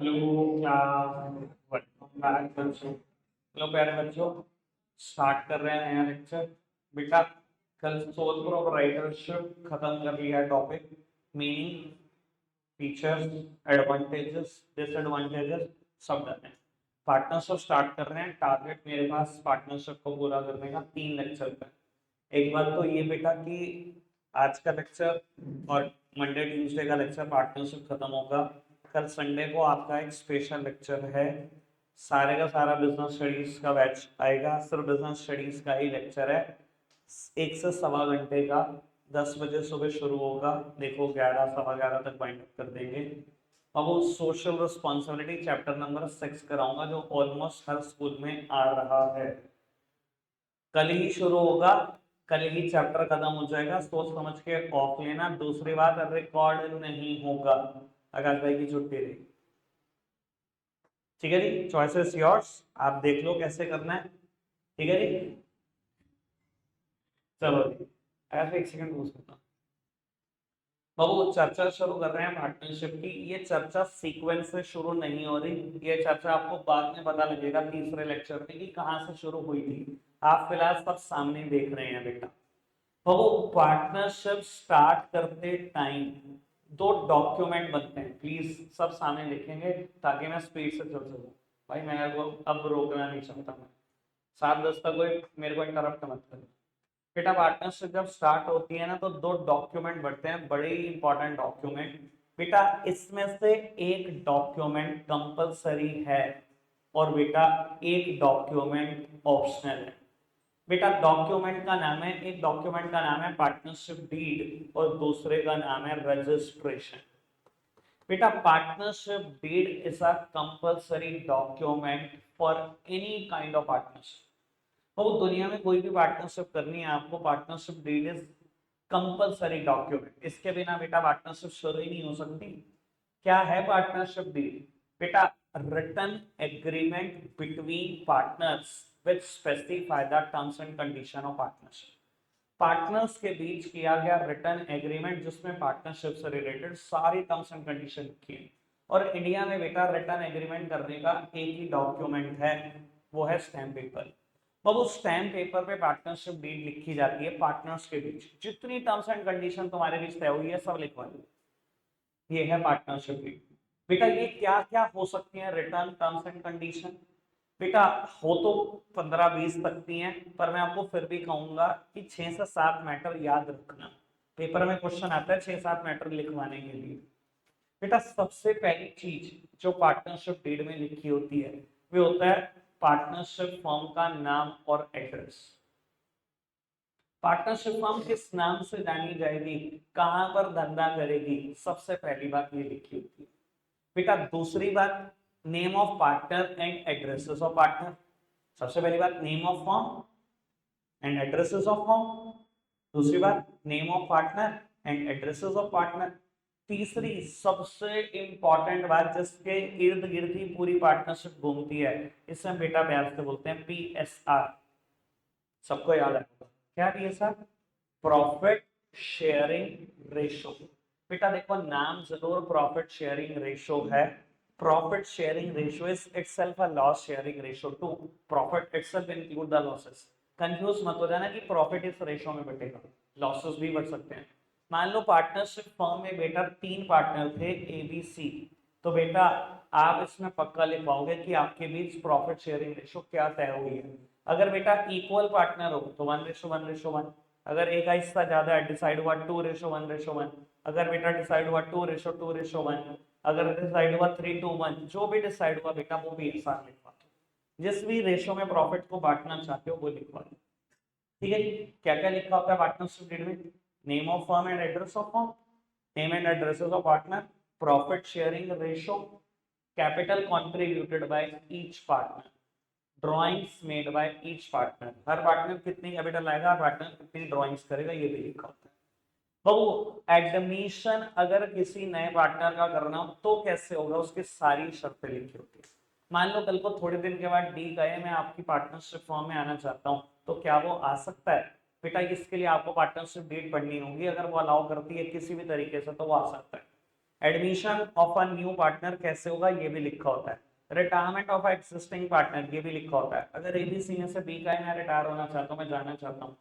Hello class, welcome back बच्चों। Hello प्यारे बच्चों, स्टार्ट कर रहे हैं नया लेक्चर। बेटा कल सोल ऑफ राइटरशिप खत्म कर लिया topic, meaning, features, advantages, disadvantages सब डन है। पार्टनरशिप स्टार्ट कर रहे हैं। टारगेट मेरे पास पार्टनरशिप को पूरा करने का 3 लेक्चर का। एक बात तो ये बेटा कि आज का लेक्चर और मंडे ट्यूसडे का लेक्चर पार्टनरशिप खत्म होगा। कल संडे को आपका एक स्पेशल लेक्चर है, सारे का सारा बिजनेस स्टडीज का बैच आएगा। सिर्फ बिजनेस स्टडीज का ही लेक्चर है, 1 से 1.25 घंटे का। 10 बजे सुबह शुरू होगा, देखो 11 सवा 11 तक बाइंड अप कर देंगे। अब वो सोशल रिस्पॉन्सिबिलिटी चैप्टर नंबर 6 कराऊंगा, जो ऑलमोस्ट हर स्कूल में आ रहा है। कल ही शुरू होगा, कल ही चैप्टर खत्म हो जाएगा। सोच समझ के ऑफ लेना। दूसरी बात, रिकॉर्ड नहीं होगा, आकाश भाई की छुट्टी रही। ठीक है जी, चॉइसेस योर्स, आप देख लो कैसे करना है। ठीक है जी, चलो जी। आकाश भाई एक सेकंड पूछ सकता हूँ। बाबू चर्चा शुरू कर रहे हैं पार्टनरशिप की। ये चर्चा सीक्वेंस से शुरू नहीं हो रही, ये चर्चा आपको बाद में पता लगेगा तीसरे लेक्चर में कि कहाँ से शुरू हुई थी। आप फिलहाल सब सामने देख रहे हैं बेटा। तो पार्टनरशिप स्टार्ट करते टाइम 2 डॉक्यूमेंट बनते हैं, प्लीज सब सामने लिखेंगे ताकि मैं स्पीड से चल सकूं। भाई मैं को अब रोकना नहीं चाहता, मैं 7:10 तक कोई मेरे को इंटरप्ट मत करो बेटा। पार्टनरशिप जब स्टार्ट होती है ना तो 2 डॉक्यूमेंट बनते हैं, बड़े ही इंपॉर्टेंट डॉक्यूमेंट बेटा। इसमें से एक डॉक्यूमेंट कंपलसरी है और बेटा एक डॉक्यूमेंट ऑप्शनल है। बेटा डॉक्यूमेंट का नाम है, एक डॉक्यूमेंट का नाम है पार्टनरशिप डीड और दूसरे का नाम है रजिस्ट्रेशन। बेटा partnership deed is a compulsory document for any kind of partnership. तो दुनिया में कोई भी पार्टनरशिप करनी है आपको, partnership deed is compulsory document. इसके बिना बेटा पार्टनरशिप शुरू ही नहीं हो सकती। क्या है पार्टनरशिप डीड बेटा? Written agreement between partners which specify the terms and condition of partnership. Partners के बीच किया गया रिटर्न एग्रीमेंट जिसमें पार्टनरशिप से रिलेटेड सारी टर्म्स एंड कंडीशन लिखी है। और इंडिया में बेटा रिटर्न एग्रीमेंट करने का एक ही डॉक्यूमेंट है, वो है स्टैम्प पेपर। अब उस स्टैम्प पेपर पे पार्टनरशिप डीड लिखी जाती है। पार्टनर्स के बीच जितनी टर्म्स एंड कंडीशन तुम्हारे बीच तय हुई है सब लिखवा लो, ये है पार्टनरशिप डीड। बेटा ये क्या क्या हो सकती है रिटर्न टर्म्स एंड कंडीशन? बेटा हो तो 15-20 सकती हैं, पर मैं आपको फिर भी कहूंगा कि 6 से 7 मैटर याद रखना। पेपर में क्वेश्चन आता है 6-7 मैटर लिखवाने के लिए। बेटा सबसे पहली चीज जो पार्टनरशिप डीड में लिखी होती है वो होता है पार्टनरशिप फर्म का नाम और एड्रेस। पार्टनरशिप फर्म किस नाम से जानी जाएगी, कहां पर धंधा करेगी, सबसे पहली बात ये लिखी होती है। बेटा दूसरी बात, name of partner and addresses of partner. सबसे पहली बात name of firm and addresses of firm. दूसरी बात name of partner and addresses of partner. तीसरी सबसे इंपॉर्टेंट बात जिसके इर्द गिर्द ही पूरी पार्टनरशिप घूमती है, इसे हम बेटा प्यार से बोलते हैं PSR। सबको याद रखो क्या PSR? Profit sharing ratio. बेटा देखो नाम जरूर प्रॉफिट शेयरिंग रेशो है। Profit sharing ratio is itself a loss sharing ratio two. Profit itself include the losses. Confuse मत हो जाना कि प्रॉफिट इस रेशो में बटेगा, लॉसेस भी बढ़ सकते हैं। मान लो पार्टनरशिप फर्म में बेटा 3 पार्टनर थे ABC, तो बेटा आप इसमें पक्का लिख पाओगे कि आपके बीच प्रॉफिट शेयरिंग रेशो क्या तय हुई है। अगर बेटा इक्वल पार्टनर हो तो 1:1:1। अगर एक का हिस्सा ज्यादा है डिसाइड हुआ 2:1:1। अगर बेटा डिसाइड हुआ 2:2:1। अगर डिसाइड हुआ 3:1, जो भी डिसाइड हुआ बेटा वो भी एक साथ लिखवा दो। जिस भी रेशो में प्रॉफिट को बांटना चाहते हो वो लिखवा दो। ठीक है, क्या क्या लिखा होता है पार्टनरशिप डीड में? Name of firm and address of firm, name and addresses of partner, profit sharing ratio, capital contributed by each partner, drawings made by each partner. Her partner कितनी कैपिटल लाएगा, हर पार्टनर कितनी drawings करेगा, ये भी लिखा होता है। तो एडमिशन अगर किसी नए पार्टनर का करना हो तो कैसे होगा, उसकी सारी शर्तें लिखी होती है। मान लो कल को थोड़े दिन के बाद डी कहे मैं आपकी पार्टनरशिप फॉर्म में आना चाहता हूँ, तो क्या वो आ सकता है? बेटा इसके लिए आपको पार्टनरशिप डेट पढ़नी होगी, अगर वो अलाउ करती है किसी भी तरीके से तो वो आ सकता है। Admission of a new partner कैसे होगा ये भी लिखा होता है। रिटायरमेंट ऑफ एक्सिस्टिंग पार्टनर ये भी लिखा होता है। अगर एबीसी में से बी का है, मैं रिटायर होना चाहता हूँ, मैं जाना चाहता हूँ,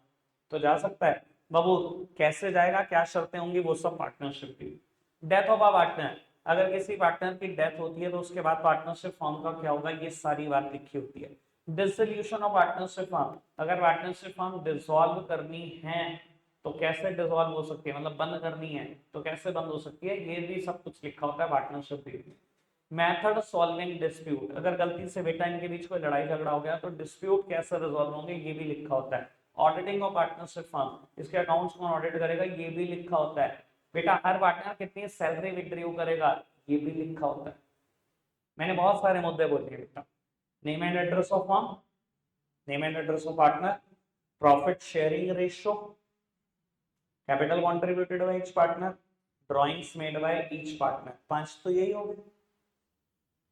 तो जा सकता है। बाबू कैसे जाएगा, क्या शर्तें होंगी, वो सब पार्टनरशिप की। डेथ ऑफ अ पार्टनर, अगर किसी पार्टनर की डेथ होती है तो उसके बाद पार्टनरशिप फॉर्म का क्या होगा, ये सारी बात लिखी होती है। डिसोल्यूशन ऑफ पार्टनरशिप फॉर्म, अगर पार्टनरशिप फॉर्म डिसॉल्व करनी है तो कैसे डिसॉल्व हो सकती है, मतलब बंद करनी है तो कैसे बंद हो सकती है, ये भी सब कुछ लिखा होता है पार्टनरशिप डीड में। मेथड सॉल्विंग डिस्प्यूट, अगर गलती से बेटा इनके बीच कोई लड़ाई झगड़ा हो गया तो डिस्प्यूट कैसे रिजॉल्व होंगे ये भी लिखा होता है। ऑडिटिंग ऑफ पार्टनरशिप फर्म, इसके अकाउंट्स कौन ऑडिट करेगा ये भी लिखा होता है। बेटा हर पार्टनर कितनी सैलरी विड्रॉ करेगा ये भी लिखा होता है। मैंने बहुत सारे मुद्दे बोले बेटा। Name and address of firm, name and address of partner, profit sharing ratio, capital contributed by each partner, drawings made by each partner, 5 तो यही हो गए।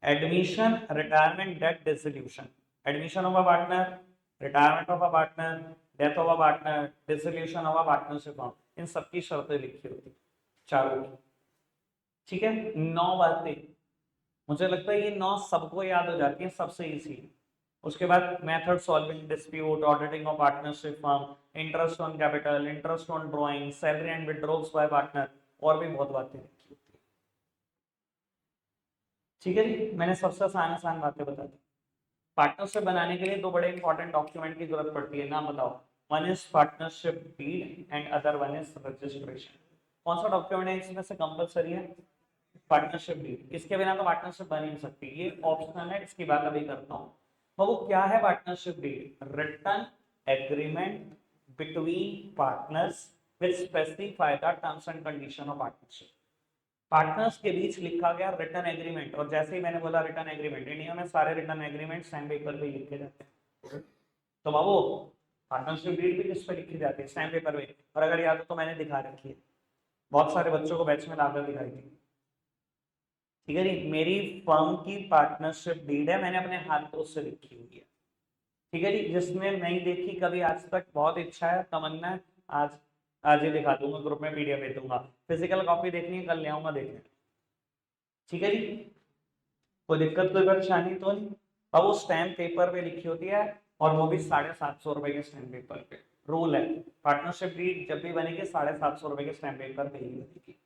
Admission, retirement, death, dissolution, admission of a partner, retirement of a partner, death of a partner, dissolution of a partnership form, इन सबकी शर्तें लिखी होती चारों की। ठीक है, 9 बातें, मुझे लगता है ये 9 सबको याद हो जाती है, सबसे इजी। उसके बाद method solving dispute, auditing of partnership firm, interest on capital, interest on drawing, salary and withdrawals bye partner, और भी बहुत बातें लिखी होती है। ठीक है जी, मैंने सबसे आसान आसान बातें बता दी। पार्टनरशिप बनाने के लिए 2 बड़े इंपॉर्टेंट डॉक्यूमेंट की जरूरत पड़ती है, नाम बताओ। One is partnership deed and other one is registration. कौन सा डॉक्यूमेंट है इसमें से कंपलसरी है? पार्टनरशिप डीड, इसके बिना तो पार्टनरशिप बन ही नहीं सकती, ये ऑप्शनल है, इसकी बात अभी करता हूँ। तो वो क्या है partnership deed? Written agreement between partners which specify the terms and condition of partnership. Partners के बीच लिखा गया रिटर्न एग्रीमेंट, और जैसे ही मैंने बोला रिटर्न एग्रीमेंट, इंडिया में सारे रिटर्न एग्रीमेंट स्टैम्प पेपर पे लिखे जाते हैं। तो बाबू पार्टनरशिप डीड भी किस पे लिखी जाती है? स्टैम्प पेपर पे। और अगर याद हो तो मैंने दिखा रखी है, बहुत सारे बच्चों को बैच में लाकर दिखाई थी। ठीक है जी, मेरी फर्म की पार्टनरशिप डीड है, मैंने अपने हाथों से लिखी हुई है। ठीक है जी, जिसने नहीं देखी कभी आज तक, बहुत इच्छा है, तमन्ना है, आज आज ही दिखा दूंगा, ग्रुप में पीडीएफ भेज दूंगा। फिजिकल कॉपी देखनी है कल ले आऊंगा देखने। ठीक है जी, कोई दिक्कत कोई परेशानी तो नहीं। अब वो स्टैम्प पेपर पे लिखी होती है, और वो भी 750 रुपए के स्टैम्प पेपर पे। रूल है, पार्टनरशिप डीड जब भी बनेगी 750 रुपए के स्टैम्प पेपर पे ही बनेगी।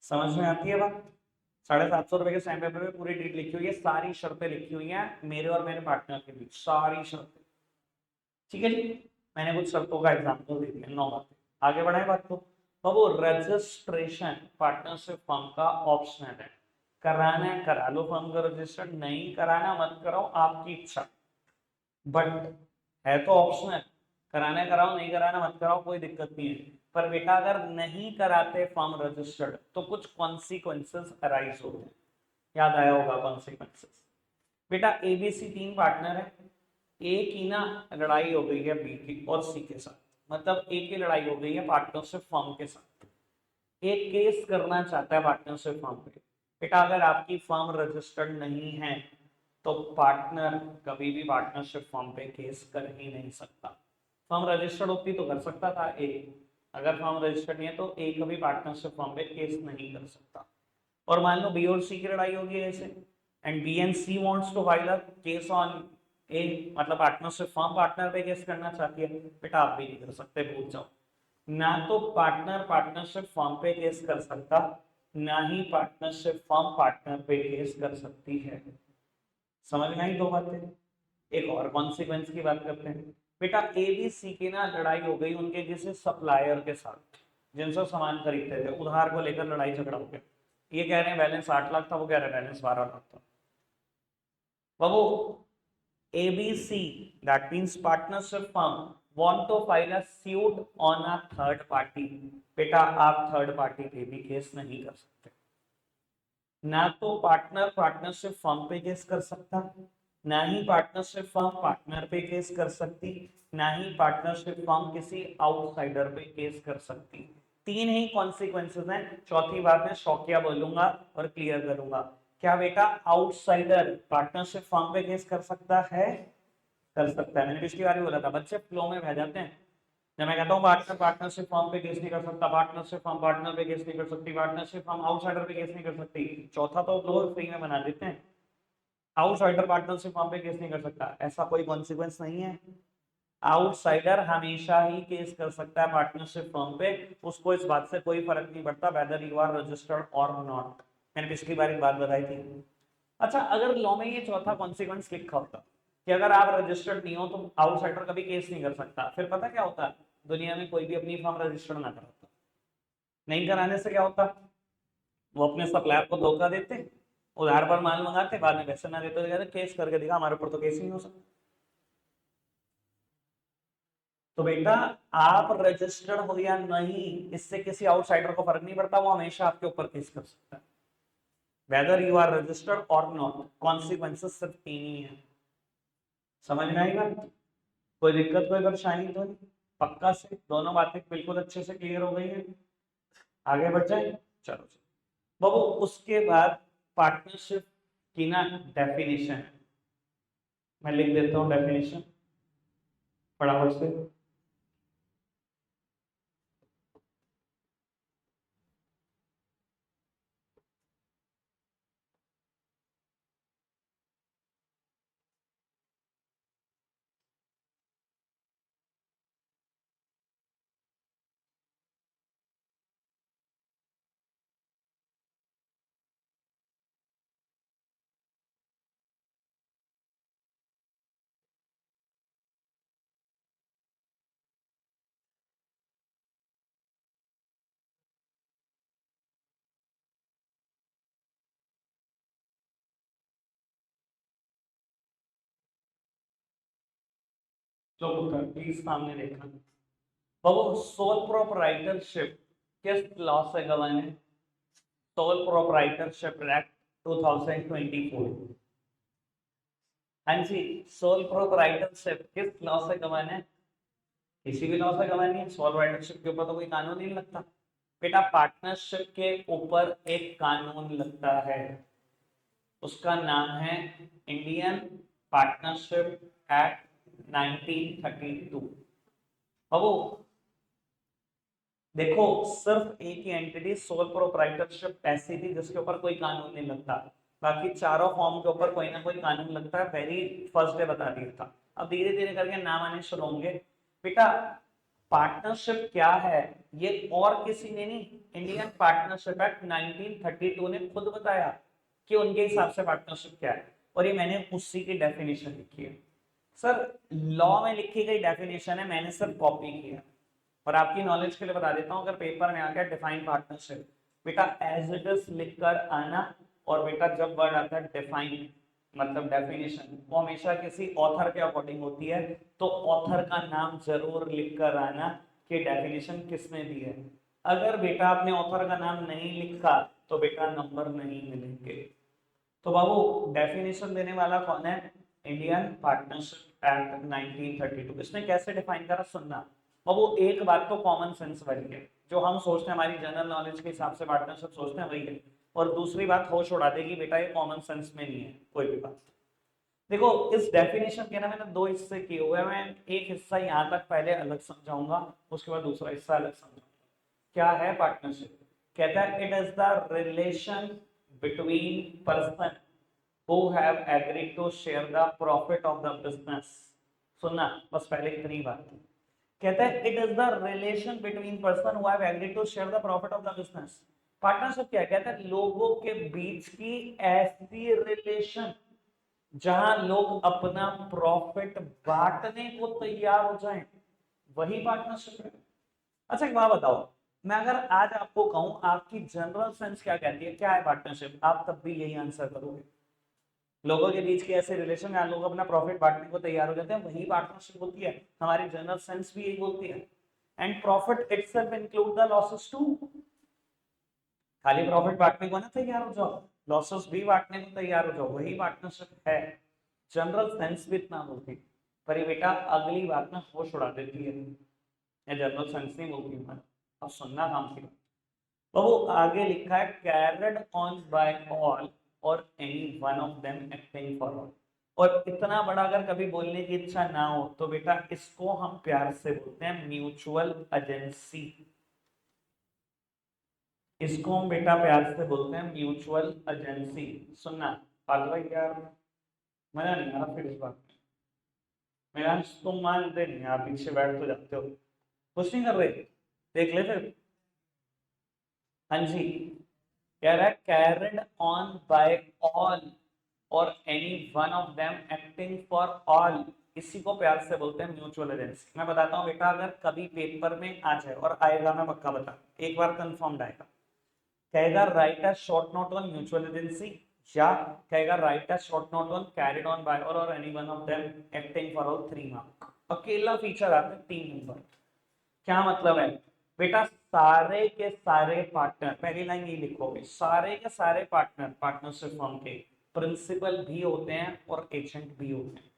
समझ में आती है बात? 750 रुपए के स्टैम्प पेपर पे पूरी डीड लिखी हुई है, सारी शर्तें लिखी हुई हैं मेरे और मेरे पार्टनर के बीच, सारी शर्तें। ठीक है जी, मैंने कुछ शर्तों का एग्जाम्पल दे दिया, 9 बातें। आगे बढ़ाए बात को। तो वो रजिस्ट्रेशन पार्टनरशिप फर्म का ऑप्शनल है, कराना है करा लो फर्म को रजिस्टर्ड, नहीं कराना मत कराओ, आपकी इच्छा। बट है तो ऑप्शनल, कराना है कराओ, नहीं कराना मत कराओ, कोई दिक्कत नहीं है। पर बेटा अगर नहीं कराते फर्म रजिस्टर्ड तो कुछ कॉन्सिक्वेंसेस अराइज होते हैं, याद आया होगा कॉन्सिक्वेंसेस। बेटा एबीसी 3 पार्टनर है, ए की ना लड़ाई हो गई है बी की और सी के साथ, मतलब ए की लड़ाई हो गई है पार्टनरशिप फर्म के साथ। एक केस करना चाहता है पार्टनरशिप फर्म पे। बेटा अगर आपकी फर्म रजिस्टर्ड नहीं है तो पार्टनर कभी भी पार्टनरशिप फर्म पे केस कर ही नहीं सकता। फर्म रजिस्टर्ड होती तो कर सकता था ए, अगर फर्म रजिस्टर्ड नहीं है तो ए कभी पार्टनरशिप फर्म पे केस नहीं कर सकता। और मान लो बी और सी की लड़ाई होगी ऐसे, and B and C wants to file a case on A, मतलब पार्टनरशिप फर्म पार्टनर पे केस करना चाहती है, बेटा आप भी नहीं कर सकते, भूल जाओ। ना तो पार्टनर पार्टनरशिप फर्म पे केस कर सकता, ना ही पार्टनरशिप फर्म पार्टनर पे केस कर सकती है। समझ में आई 2 बातें? एक और कॉन्सिक्वेंस की बात करते हैं। बेटा ए बी सी की ना लड़ाई हो गई उनके किसी सप्लायर के साथ, जिनसे सामान खरीदते थे, उधार को लेकर लड़ाई झगड़ा हो गया। ये कह रहे हैं बैलेंस 8 लाख था, वो कह रहे हैं बैलेंस 12 लाख था। बाबू ABC, that means partnership firm, want to file a suit on a third party। बेटा आप थर्ड पार्टी पे भी केस नहीं कर सकते। ना तो पार्टनर पार्टनरशिप फर्म पे केस कर सकता, ना ही पार्टनरशिप फर्म पार्टनर पे केस कर सकती, ना ही पार्टनरशिप फर्म किसी आउटसाइडर पे केस कर सकती। 3 ही कॉन्सिक्वेंसेस हैं। चौथी बात मैं शौकिया बोलूंगा और क्लियर करूंगा। क्या बेटा आउटसाइडर पार्टनरशिप फर्म पे केस कर सकता है? कर सकता है, मैंने पिछली बार भी बोला था, बच्चे फ्लो में बह जाते हैं। जब मैं कहता हूँ पार्टनर पार्टनरशिप फॉर्म पे केस नहीं कर सकता, पार्टनरशिप फॉर्म पार्टनर पे केस नहीं कर सकती, पार्टनरशिप फॉर्म आउटसाइडर पे केस नहीं कर सकती, चौथा तो लोग फ्री में बना देते हैं, आउटसाइडर पार्टनरशिप फॉर्म पे केस नहीं कर सकता, ऐसा कोई कॉन्सिक्वेंस नहीं है। आउटसाइडर हमेशा ही केस कर सकता है पार्टनरशिप फॉर्म पे, उसको इस बात से कोई फर्क नहीं पड़ता वेदर यू आर रजिस्टर्ड और नॉट। मैंने पिछली बार एक बात बताई थी। अच्छा, अगर लॉ में ये चौथा कॉन्सिक्वेंस लिखा होता कि अगर आप रजिस्टर्ड नहीं हो तो आउटसाइडर कभी केस नहीं कर सकता, फिर पता क्या होता, दुनिया में कोई भी अपनी फर्म रजिस्टर्ड ना कराता। नहीं कराने से क्या होता, वो अपने सप्लायर को धोखा देते, उधार पर माल मंगाते, बाद में पैसे ना देते तो कहते केस करके दिखा, हमारे ऊपर तो केस ही नहीं हो सकता। तो बेटा आप रजिस्टर्ड हो या नहीं, इससे किसी आउटसाइडर को फर्क नहीं पड़ता, वो हमेशा आपके ऊपर केस कर सकता है, वेदर यू आर रजिस्टर्ड और नॉट। कॉन्सिक्वेंसेस सिर्फ तीन ही है। समझ में आई बात? कोई दिक्कत कोई परेशानी तो नहीं? पक्का से दोनों बातें बिल्कुल अच्छे से क्लियर हो गई है? आगे बढ़ जाए, चलो चलो बाबू। उसके बाद पार्टनरशिप की ना डेफिनेशन, मैं लिख देता हूँ डेफिनेशन फटाफट से। जो पुत्र प्लीज सामने देखना बाबू, सोल प्रोपराइटरशिप किस लॉ से गवर्न है? Sole proprietorship act 2024। हाँ जी, सोल प्रोपराइटरशिप किस लॉ से गवर्न है? किसी भी लॉ से गवर्न है। सोल प्रोपराइटरशिप के ऊपर तो कोई कानून नहीं लगता बेटा, पार्टनरशिप के ऊपर एक कानून लगता है, उसका नाम है इंडियन पार्टनरशिप एक्ट 1932। अब वो देखो, सिर्फ एक ही एंटिटी सोल प्रोप्राइटरशिप ऐसी थी जिसके ऊपर कोई कानून नहीं लगता, बाकी चारों फॉर्म के ऊपर कोई ना कोई कानून लगता है, वेरी फर्स्ट डे बता दिया था। अब धीरे धीरे करके नाम आने शुरू होंगे बेटा। पार्टनरशिप क्या है ये और किसी ने नहीं, इंडियन पार्टनरशिप एक्ट 1932 ने खुद बताया कि उनके हिसाब से पार्टनरशिप क्या है, और ये मैंने उसी की डेफिनेशन लिखी है। सर लॉ में लिखी गई डेफिनेशन है, मैंने सिर्फ कॉपी किया। और आपकी नॉलेज के लिए बता देता हूँ, अगर पेपर में आ गया डिफाइन पार्टनरशिप, बेटा एज इट इज लिखकर आना, और बेटा जब वर्ड आता है डिफाइन मतलब डेफिनेशन, वो हमेशा किसी ऑथर के अकॉर्डिंग होती है, तो ऑथर का नाम जरूर लिख कर आना कि डेफिनेशन किसने दी है। अगर बेटा आपने ऑथर का नाम नहीं लिखा तो बेटा नंबर नहीं मिलेंगे। तो बाबू डेफिनेशन देने वाला कौन है? Indian partnership act 1932। इसने कैसे डिफाइन करा सुनना बाबू। एक बात तो कॉमन सेंस वाली है, जो हम सोचते हैं हमारी जनरल नॉलेज के हिसाब से पार्टनरशिप सोचते हैं वही है, और दूसरी बात होश उड़ा देगी बेटा, ये कॉमन सेंस में नहीं है कोई भी बात। देखो इस डेफिनेशन के ना मैंने दो हिस्से किए हुए हैं, मैं एक हिस्सा यहाँ तक पहले अलग समझाऊंगा, उसके बाद दूसरा हिस्सा अलग समझाऊंगा। क्या है पार्टनरशिप? कहता है it is the relation between person who have agreed to share the profit of the business। सुनना बस पहले इतनी बात। कहता है it is the relation between person who have agreed to share the profit of the business. Partnership क्या है? कहता है लोगों के बीच की ऐसी रिलेशन जहां लोग अपना प्रॉफिट बांटने को तैयार हो जाएं, वही पार्टनरशिप है। अच्छा एक बात बताओ, मैं अगर आज आपको कहूं आपकी जनरल सेंस क्या कहती है, क्या है पार्टनरशिप, आप तब भी यही आंसर करोगे। लोगों के बीच के ऐसे रिलेशन में लोग अपना प्रॉफिट बांटने को तैयार हो जाते हैं, वही पार्टनरशिप होती है। हमारी जनरल सेंस भी यही बोलती है। And profit itself include the losses too. खाली प्रॉफिट बांटने को ना तैयार हो जाओ, लॉसेस भी बांटने को तैयार हो जाओ, वही पार्टनरशिप है। जनरल सेंस भी इतना बोलती, पर ये बेटा अगली बात में होश उड़ा देती है, ये जनरल सेंस नहीं बोलती हमारा। अब सुनना काम की बात। तो वो आगे लिखा है carried on by all or any one of them acting for all. और इतना बड़ा अगर कभी बोलने की इच्छा ना हो तो बेटा इसको हम प्यार से बोलते हैं म्यूचुअल एजेंसी। इसको हम बेटा प्यार से बोलते हैं म्यूचुअल एजेंसी। सुनना पाल भाई यार, मजा नहीं आ रहा फिर इस बात में। मेरा तुम मानते नहीं, आप पीछे बैठ तो जाते हो, कुछ नहीं कर रहे, देख ले फिर। हाँ जी, कह रहा है carried on by all or any one of them acting for all, इसी को प्यार से बोलते हैं म्यूचुअल एजेंसी। मैं बताता हूँ बेटा, अगर कभी पेपर में आ जाए, और आएगा मैं पक्का बता, एक बार कंफर्म्ड आएगा, कहेगा write a short note on mutual agency, या कहेगा write a short note on carried on by all or any one of them acting for all 3 mark. अकेला फीचर आता है 3 नंबर। क्या मतलब है बेटा, सारे के सारे पार्टनर, पहली लाइन ये लिखोगे, सारे के सारे पार्टनर पार्टनरशिप फर्म के प्रिंसिपल भी होते हैं और एजेंट भी होते हैं।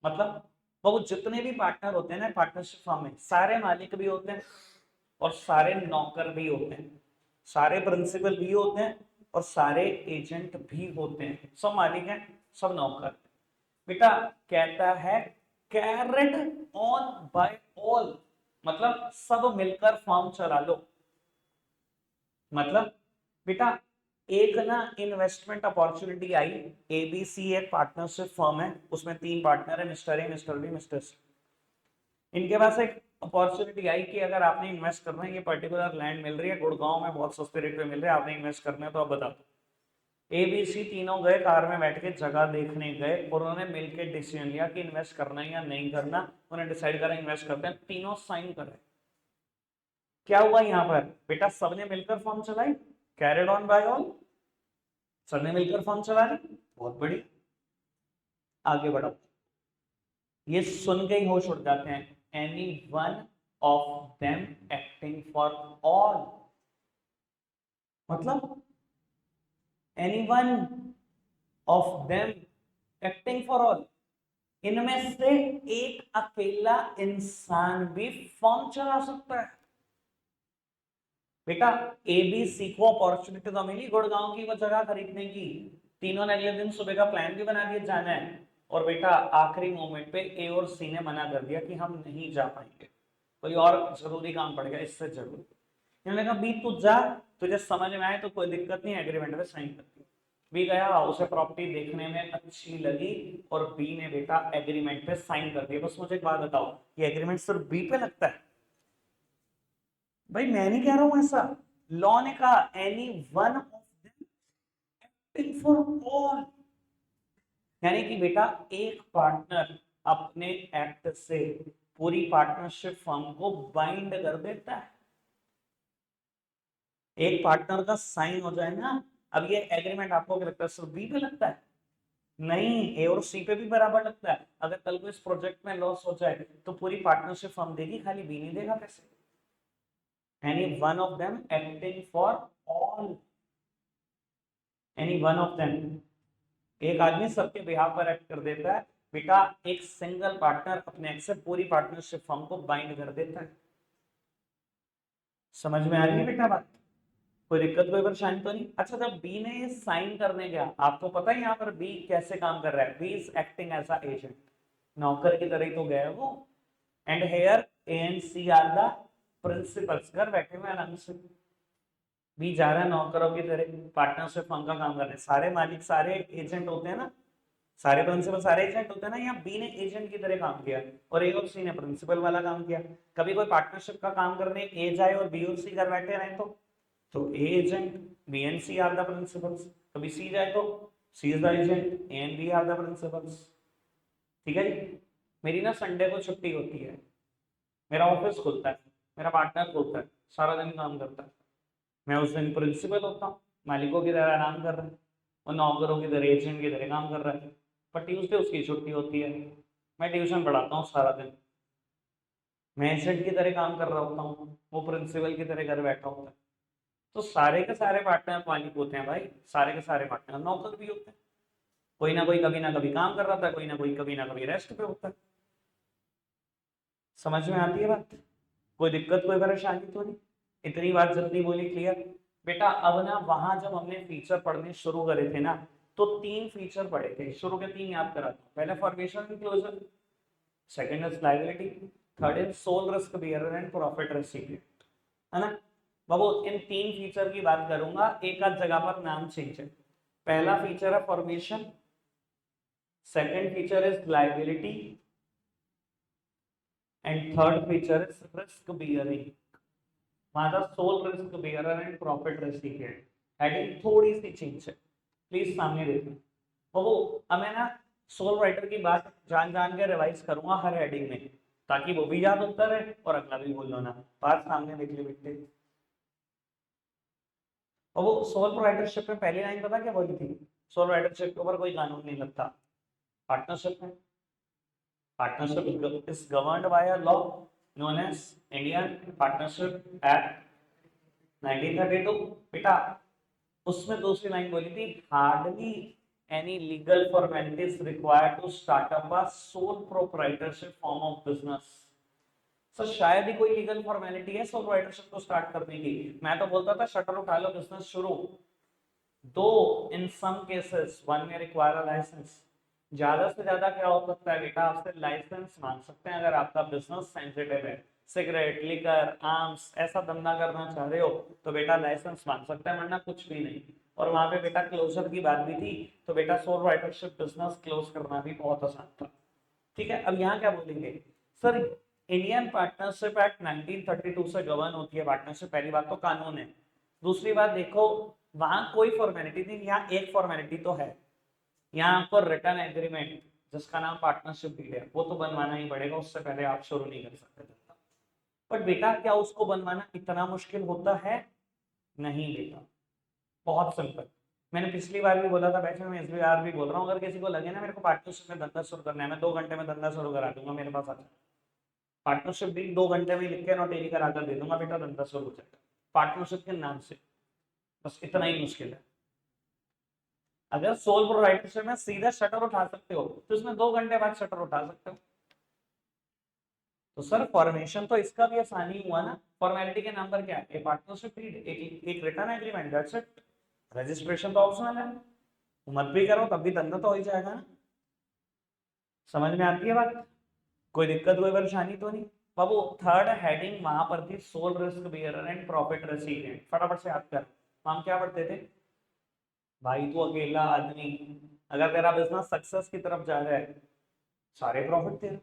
मतलब वो जितने भी पार्टनर होते हैं ना पार्टनरशिप फर्म में, सारे मालिक भी होते हैं और सारे नौकर भी होते हैं, सारे प्रिंसिपल भी होते हैं और सारे एजेंट भी होते हैं, सब मालिक हैं, सब नौकर। बेटा कहता है कैरिड ऑन बाय ऑल, मतलब सब मिलकर फॉर्म चला लो। मतलब बेटा एक ना इन्वेस्टमेंट अपॉर्चुनिटी आई, एबीसी एक पार्टनरशिप फर्म है, उसमें 3 पार्टनर है, mister A, mister B, mister C. इनके पास एक अपॉर्चुनिटी आई कि अगर आपने इन्वेस्ट करना है, ये पर्टिकुलर लैंड मिल रही है गुड़गांव में, बहुत सस्ते रेट पे मिल रहा है, आपने इन्वेस्ट करना है तो आप बता दो। एबीसी तीनों गए, कार में बैठ के जगह देखने गए और उन्होंने मिलकर डिसीजन लिया कि इन्वेस्ट करना है या नहीं करना। उन्होंने डिसाइड करा इन्वेस्ट करते हैं, तीनों साइन कर रहे। क्या हुआ यहाँ पर बेटा, सबने मिलकर फॉर्म चलाई, कैरिड ऑन बाय ऑल, सबने मिलकर फॉर्म चला ली, बहुत बड़ी। आगे बढ़ो, ये सुन के ही होश उड़ जाते हैं, any one of them acting for all, मतलब any one of them acting for all, इनमें से एक अकेला इंसान भी फॉर्म चला सकता है। बेटा एबीसी को अपॉर्चुनिटी तो मिली गुड़गांव की वो जगह खरीदने की, तीनों ने अगले दिन सुबह का प्लान भी बना दिया जाना है, और बेटा आखिरी मोमेंट पे ए और सी ने मना कर दिया कि हम नहीं जा पाएंगे, कोई और जरूरी काम पड़ गया इससे जरूरी। इन्होंने कहा बी तू जा, तुझे समझ में आए तो कोई दिक्कत नहीं, एग्रीमेंट पे साइन कर दिया। बी गया, उसे प्रॉपर्टी देखने में अच्छी लगी और बी ने बेटा एग्रीमेंट पे साइन कर दिया। बस मुझे एक बात बताओ, ये एग्रीमेंट सिर्फ बी पे लगता है? भाई मैं नहीं कह रहा हूं ऐसा, लॉ ने कहा any one of them for all, यानी कि बेटा एक पार्टनर अपने एक्ट से पूरी पार्टनरशिप फर्म को बाइंड कर देता है। एक पार्टनर का साइन हो जाए ना, अब ये एग्रीमेंट आपको क्या लगता है सिर्फ बी पे लगता है? नहीं, ए और सी पे भी बराबर लगता है। अगर कल को इस प्रोजेक्ट में लॉस हो जाए तो पूरी पार्टनरशिप फर्म देगी, खाली बी नहीं देगा पैसे। Any one of them acting for all, any one of them, एक आदमी सबके बिहाफ पर एक्ट कर देता है। बेटा एक सिंगल पार्टनर अपने एक्ट से पूरी पार्टनरशिप फर्म को बाइंड कर देता है। समझ में आ रही है बेटा बात? कोई दिक्कत कोई परेशानी तो नहीं? अच्छा, जब बी ने ये साइन करने गया, आपको पता है यहाँ पर बी कैसे काम कर रहा है? B is acting as a agent, नौकर की तरह ही तो गया है वो। And here A and C are the principals, घर बैठे हुए आराम से। बी जा रहा है नौकरों की तरह पार्टनरशिप फर्म का काम कर रहे हैं, सारे मालिक सारे एजेंट होते हैं ना, सारे प्रिंसिपल सारे एजेंट होते हैं ना, यहाँ बी ने एजेंट की तरह काम किया और ए और सी ने प्रिंसिपल वाला काम किया। कभी कोई पार्टनरशिप का काम करने ए जाए और बी और सी घर बैठे रहे तो A agent, B and C are the principals. कभी सी जाए तो C is the agent, A and B are the principals. ठीक है जी। मेरी ना संडे को छुट्टी होती है, मेरा ऑफिस खुलता है, मेरा पार्टनर खुलता है, सारा दिन काम करता है। मैं उस दिन प्रिंसिपल होता हूँ, मालिकों की तरह आराम कर रहा है, और नौकरों की तरह एजेंट की तरह काम कर रहा है। पर ट्यूसडे उसकी छुट्टी होती है, मैं ट्यूशन पढ़ाता हूँ सारा दिन, मैं एजेंट की तरह काम कर रहा होता हूँ, वो प्रिंसिपल की तरह घर बैठा होता है। तो सारे के सारे पार्टनर मालिक होते हैं भाई, सारे के सारे पार्टनर नौकर भी होते हैं। कोई ना कोई कभी ना कभी काम कर रहा था, कोई ना कोई कभी ना कभी रेस्ट पे होता है। समझ में आती है बात? कोई दिक्कत कोई परेशानी तो नहीं? इतनी बात जल्दी बोली, क्लियर? बेटा अब ना वहां जब हमने फीचर पढ़ने शुरू करे थे ना, तो 3 फीचर पढ़े थे, शुरू के 3 याद करा था। पहले formation and closure, second is liability, third is sole risk bearer and profit recipient, है ना बाबू। इन 3 फीचर की बात करूंगा, एक आध जगह पर नाम चेंज है। पहला फीचर है formation, second feature is liability and third feature is risk bearing. माझा sole risk bearer and profit recipient, heading थोड़ी सी चेंज है, प्लीज सामने देखना। बाबू अब मैं ना सोल राइटर की बात जान जान के रिवाइज करूंगा हर हेडिंग में, ताकि वो भी याद होता रहे और अगला भी बोल लो ना। बात सामने देख ले बेटे। और वो सोल प्रोप्राइटरशिप में पहली लाइन पता क्या बोली थी? सोल प्रोप्राइटरशिप के ऊपर कोई कानून नहीं लगता। पार्टनरशिप में partnership is governed by a law known as Indian partnership act 1932। बेटा उसमें दूसरी लाइन बोली थी, hardly any legal formalities required to start up a sole proprietorship form of business. Sir शायद ही कोई लीगल फॉर्मेलिटी है सोल राइटरशिप को स्टार्ट करने की। मैं तो बोलता था शटर उठा लो, बिजनेस शुरू। दो इन सम केसेस वन में रिक्वायर अ लाइसेंस। ज्यादा से ज्यादा क्या हो सकता है बेटा, आपसे लाइसेंस मांग सकते हैं अगर आपका बिजनेस सेंसिटिव है। सिगरेट, लिकर, आर्म्स ऐसा धंधा करना चाह रहे हो तो बेटा लाइसेंस मांग सकते हैं, वरना कुछ भी नहीं। और वहां पे बेटा क्लोजर की बात भी थी, तो बेटा सोल राइटरशिप बिजनेस क्लोज करना भी बहुत आसान था। ठीक है, अब यहाँ क्या बोलेंगे सर, इंडियन पार्टनरशिप एक्ट 1932 से गवर्न होती है पार्टनरशिप। पहली बात तो कानून है। दूसरी बात देखो, वहां कोई फॉर्मेलिटी नहीं, यहाँ एक फॉर्मेलिटी तो है। यहाँ आपको रिटर्न एग्रीमेंट जिसका नाम पार्टनरशिप डीड है वो तो बनवाना ही पड़ेगा, उससे पहले आप शुरू नहीं कर सकते। बट बेटा क्या उसको बनवाना इतना मुश्किल होता है? नहीं बेटा, बहुत सिंपल। मैंने पिछली बार भी बोला था बैच में, मैं इस बार भी बोल रहा हूँ, अगर किसी को लगे ना मेरे को पार्टनरशिप में धंधा शुरू करना है, मैं 2 घंटे में धंधा शुरू करा दूंगा, मेरे पास आ जाए। पार्टनरशिप डील 2 घंटे में लिख के नोटेरी करा कर दे दूंगा, बेटा धंधा शुरू हो जाएगा पार्टनरशिप के नाम से। बस इतना ही मुश्किल है। अगर सोल प्रोप्राइटरशिप में सीधा शटर उठा सकते हो तो इसमें 2 घंटे बाद शटर उठा सकते हो। तो सर फॉर्मेशन तो इसका भी आसानी हुआ ना, फॉर्मेलिटी के नाम पर क्या है? पार्टनरशिप डीड, एक return agreement, that's it. Registration तो ऑप्शनल है, मत भी करो तब भी धंधा तो हो ही जाएगा ना। समझ में आती है बात? कोई दिक्कत कोई परेशानी तो नहीं बाबू। थर्ड हेडिंग वहां पर थी sole risk bearer and profit recipient. फटाफट से याद कर, हम क्या पढ़ते थे भाई? तू अकेला आदमी, अगर तेरा बिजनेस सक्सेस की तरफ जा रहा है सारे प्रॉफिट तेरा,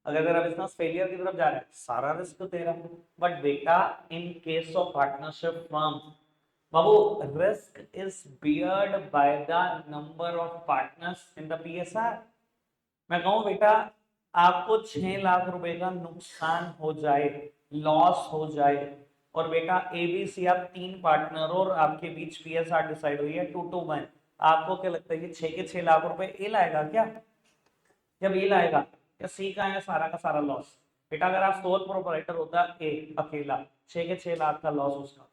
अगर तेरा बिजनेस फेलियर की तरफ जा रहा है सारा रिस्क तेरा। बट बेटा in case of partnership firm Babu, risk is beard by the number of partners in the PSR. मैं कहूं बेटा आपको 6 लाख रुपए का नुकसान हो जाए, लॉस हो जाए, और बेटा एबीसी आप 3 पार्टनर और आपके बीच पीएसआर डिसाइड हुई है 2-1, आपको क्या लगता है ये 6 के 6 लाख रुपए ए लाएगा क्या? जब ए लाएगा या सी का है सारा का सारा लॉस? बेटा अगर आप सोल प्रोपराइटर होता ए अकेला, 6 के 6 लाख का लॉस उसका था।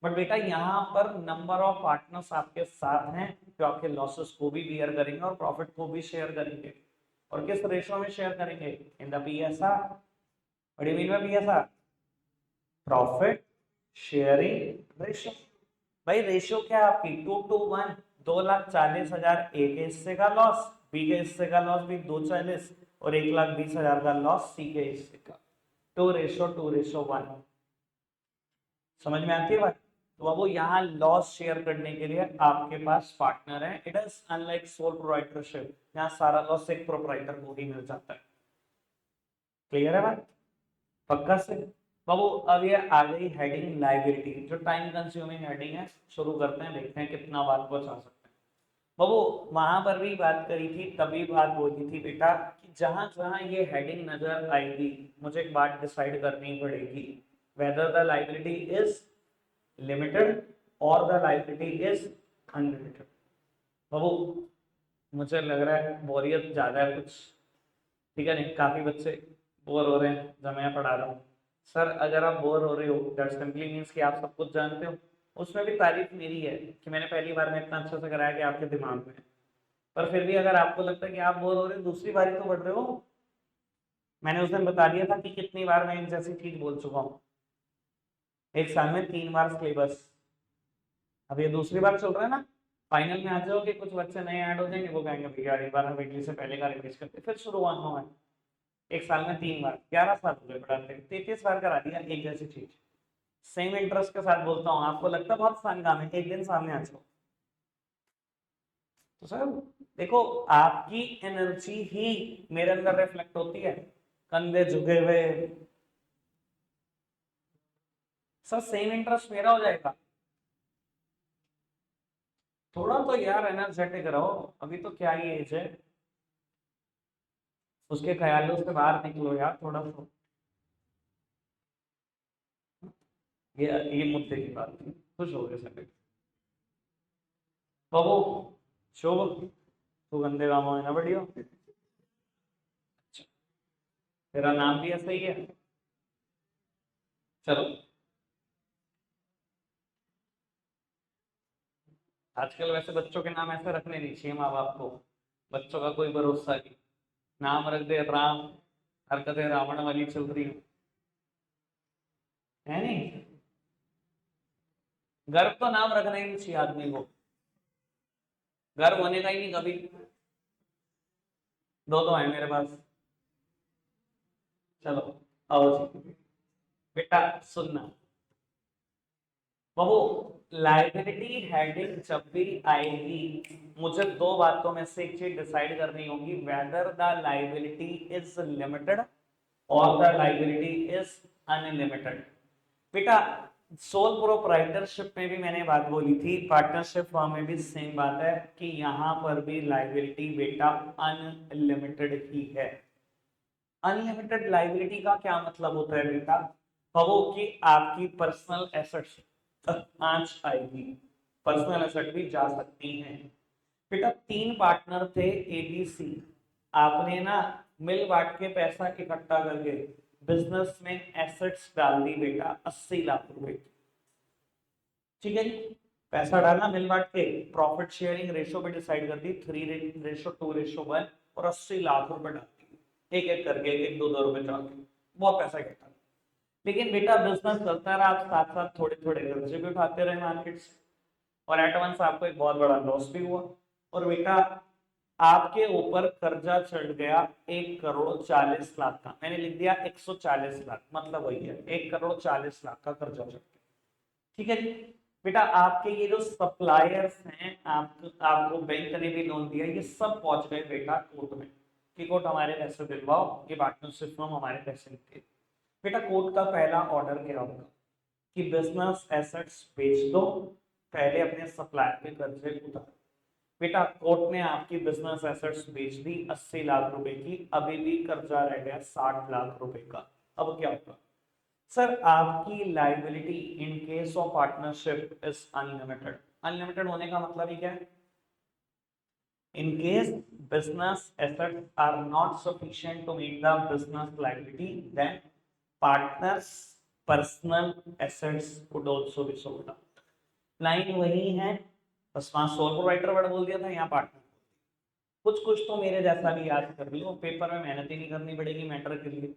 बट बेटा यहाँ पर नंबर ऑफ पार्टनर्स आपके साथ हैं जो आपके लॉसेस को भी बियर करेंगे और प्रॉफिट को भी शेयर करेंगे। और किस रेशो में शेयर करेंगे? In the PSR. What do you mean by PSR? Profit sharing ratio. भाई रेशो क्या है आपकी? 2-1। 2,40,000 ए के हिस्से का लॉस, बी के हिस्से का लॉस भी 240 और 1,20,000 का लॉस सी के हिस्से का। 2:1। समझ में आती है बात? तो अब वो यहाँ लॉस शेयर करने के लिए आपके पास पार्टनर है। It is unlike sole proprietorship, यहाँ सारा लॉस एक प्रोप्राइटर को ही मिल जाता है। क्लियर है बात? पक्का से बाबू। अब ये आ गई हेडिंग लायबिलिटी, जो टाइम कंज्यूमिंग हेडिंग है। शुरू करते हैं, देखते हैं कितना बात पहुंचा सकते हैं। बाबू वहां पर भी बात करी थी, तभी बात बोली थी बेटा कि जहां जहां ये हेडिंग नजर आएगी मुझे एक बात डिसाइड करनी पड़ेगी, whether the liability is limited or the liability is unlimited। बाबू मुझे लग रहा है बोरियत ज्यादा है कुछ, ठीक है नहीं? काफी बच्चे बोर हो रहे हैं जब मैं पढ़ा रहा हूँ। सर अगर आप बोर हो रहे हो दैट सिंपली मींस कि आप सब कुछ जानते हो। उसमें भी तारीफ मेरी है कि मैंने पहली बार में इतना अच्छा से कराया कि आपके दिमाग में। पर फिर भी अगर आपको लगता है कि आप बोर हो रहे हो, दूसरी बारी तो पढ़ रहे हो। मैंने उस दिन बता दिया था कि कितनी बार मैं एक जैसी चीज बोल चुका हूँ। एक साल में 3 बार सिलेबस, अब ये दूसरी बार चल रहा है ना। फाइनल में आ जाओ कि कुछ बच्चे नए ऐड हो जाएंगे, वो कहेंगे भैया एक बार हम वीकली से पहले का रिवाइज करते, फिर शुरू हुआ है। एक साल में 3 बार, 11 साल हो गए पढ़ाते, 33 बार करा दिया एक जैसी चीज। सेम इंटरेस्ट के साथ बोलता हूँ, आपको लगता है बहुत आसान काम है, एक दिन सामने आ जाओ। तो सर देखो, आपकी एनर्जी ही मेरे अंदर रिफ्लेक्ट होती है, कंधे झुके हुए। सर सेम इंटरेस्ट मेरा हो जाएगा। थोड़ा तो यार एनर्जेटिक रहो, अभी तो क्या ही एज है, उसके ख्यालों से बाहर निकलो यार थोड़ा सा। ये मुद्दे की बात थी, खुश हो गए सर। बाबू शोभ, तू गंदे कामों में ना बढ़ियो। तेरा नाम भी ऐसा ही है। चलो, आजकल वैसे बच्चों के नाम ऐसे रखने नहीं चाहिए माँ बाप को, बच्चों का कोई भरोसा नहीं। नाम रख दे राम, हरकतें रावण वाली चल रही है नहीं। गर्व तो नाम रखना ही नहीं चाहिए आदमी को, गर्व होने का ही नहीं कभी। दो तो है मेरे पास। चलो आओ जी, बेटा सुनना। बाबू, लाइबिलिटी हेडिंग जब भी आएगी, मुझे दो बातों में से एक चीज डिसाइड करनी होगी, whether the liability is limited और द लाइबिलिटी इज अनलिमिटेड। बेटा सोल प्रोप्राइटरशिप में भी मैंने बात बोली थी, पार्टनरशिप फॉर्म में भी सेम बात है कि यहां पर भी लाइबिलिटी बेटा अनलिमिटेड ही है। अनलिमिटेड लाइबिलिटी का क्या मतलब होता है बेटा? कहो कि आपकी पर्सनल एसेट्स तक आंच आएगी, पर्सनल एसेट भी जा सकती हैं। बेटा 3 पार्टनर थे एबीसी, आपने ना मिल बांट के पैसा इकट्ठा करके बिजनेस में एसेट्स डाल दी बेटा 80 लाख रुपए। ठीक है जी, पैसा डालना मिल बांट के, प्रॉफिट शेयरिंग रेशो पे डिसाइड कर दी 3:2:1 और 80 लाख रुपए डाल दिए एक एक करके, एक एक 2-2 रुपए चढ़ा के, बहुत पैसा इकट्ठा। लेकिन बेटा बिजनेस चलता रहा, आप साथ साथ थोड़े थोड़े कर्जे भी उठाते रहे मार्केट से, और एट वंस आपको एक बहुत बड़ा लॉस भी हुआ। और बेटा आपके ऊपर कर्जा चढ़ गया 1,40,00,000 का, मैंने लिख दिया 140 लाख, मतलब वही है 1,40,00,000 का कर्जा चढ़ गया। ठीक है जी। बेटा आपके ये जो सप्लायर्स हैं, आपको बैंक ने भी लोन दिया, ये सब पहुंच गए बेटा कोर्ट में कि कोर्ट हमारे पैसे दिलवाओ, ये पार्टनरशिप में हमारे पैसे लिखे। बेटा कोर्ट का पहला ऑर्डर क्या होगा कि बिजनेस एसेट्स बेच दो, पहले अपने सप्लायर के कर्जे उतारो। बेटा कोर्ट ने आपकी बिजनेस एसेट्स बेच दी 80 लाख रुपए की, अभी भी कर्जा रह गया 60 लाख रुपए का। अब क्या होगा सर? आपकी liability in case of partnership is unlimited. Unlimited होने का मतलब ही क्या है? In case business assets are not sufficient to meet the business liability, then partners personal assets could also be sold out। Line वही है, बस वहां सोल प्रोवाइडर वर्ड बोल दिया था, यहाँ पार्टनर। कुछ कुछ तो मेरे जैसा भी याद कर लो, पेपर में मेहनत ही नहीं करनी पड़ेगी मैटर के लिए।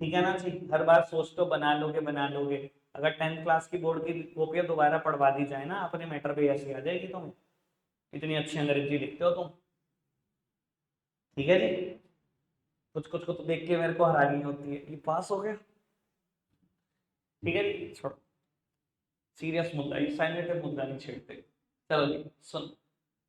ठीक है ना जी, हर बार सोच तो बना लोगे बना लोगे। अगर 10th क्लास की बोर्ड की कॉपी दोबारा पढ़वा दी जाए ना, अपने मैटर पे ऐसी आ जाएगी तुम्हें, इतनी अच्छी अंग्रेजी लिखते हो तुम। ठीक है जी, कुछ कुछ को तो देख के मेरे को हैरानी होती है, ये पास हो गया। ठीक है जी, छोड़ो, सीरियस मुद्दा, ये सेंसिटिव मुद्दा नहीं छेड़ते। चलो जी सुन,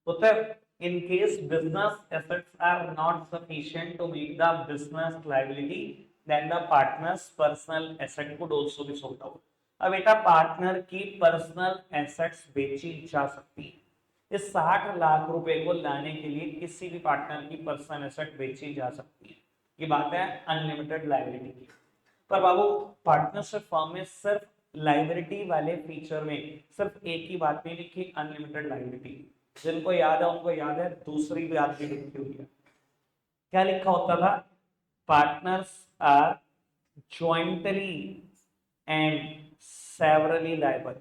उत्तर, in case business assets are not sufficient to meet the business liability, then the partner's personal asset could also be sold out। अब बेटा पार्टनर की पर्सनल एसेट्स बेची जा सकती है, इस 60 लाख रुपए को लाने के लिए किसी भी पार्टनर की पर्सनल एसेट बेची जा सकती है। ये बात है अनलिमिटेड लाइबिलिटी की। पर बाबू पार्टनरशिप फर्म में सिर्फ लाइबिलिटी वाले फीचर में सिर्फ एक ही बात नहीं लिखी, अनलिमिटेड लाइबिलिटी। जिनको याद है उनको याद है, दूसरी बात भी लिखी हुई है। क्या लिखा होता था? Partners are jointly and severally liable.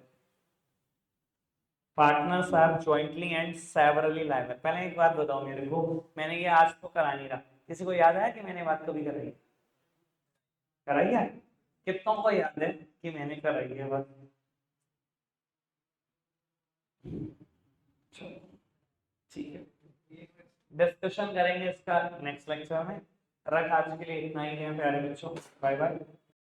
Partners are jointly and severally liable. पहले एक बात बताओ मेरे को, मैंने ये आज तो करा नहीं रहा, किसी को याद है कि मैंने बात कभी कराई? कराई है? कितनों को याद है कि मैंने कराई है बात? ठीक है, डिस्कशन करेंगे इसका नेक्स्ट लेक्चर में। रख आज के लिए इतना ही है प्यारे बच्चों, बाय बाय।